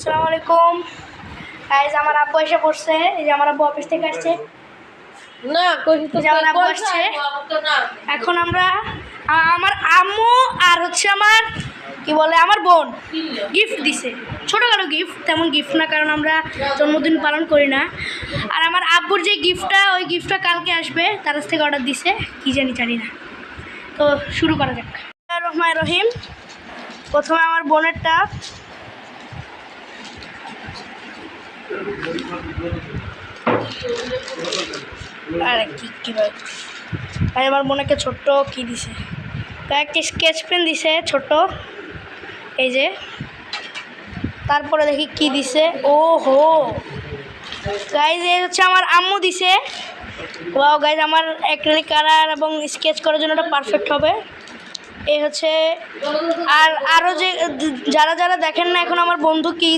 আসসালামু আলাইকুম গাইস, আমার আব্বু এসে পড়ছে। এই যে আমার আব্বু অফিস থেকে আসছে না, আমার আব্বু আসছে। এখন আমরা আমার আম্মু আর হচ্ছে আমার কি বলে আমার বোন গিফট দিছে, ছোটোখাটো গিফট, তেমন গিফট না, কারণ আমরা জন্মদিন পালন করি না। আর আমার আব্বুর যে গিফটটা, ওই গিফটটা কালকে আসবে, তার কাছ থেকে অর্ডার দিছে, কি জানি না। তো শুরু করা যাক। রহমান রহিম। প্রথমে আমার বোনেরটা, আরে কীভাবে ভাই, আমার বোনকে ছোট্ট কি দিছে, একটা স্কেচ পেন দিছে ছোট, এই যে। তারপরে দেখি কি দিছে, ও হো গাইজ, এই হচ্ছে আমার আম্মু দিছে। ওয়াও গাইজ, আমার অ্যাক্রিলিক কালার এবং স্কেচ করার জন্য এটা পারফেক্ট হবে। এই হচ্ছে, আর আরও যে যারা দেখেন না এখন আমার বন্ধু কি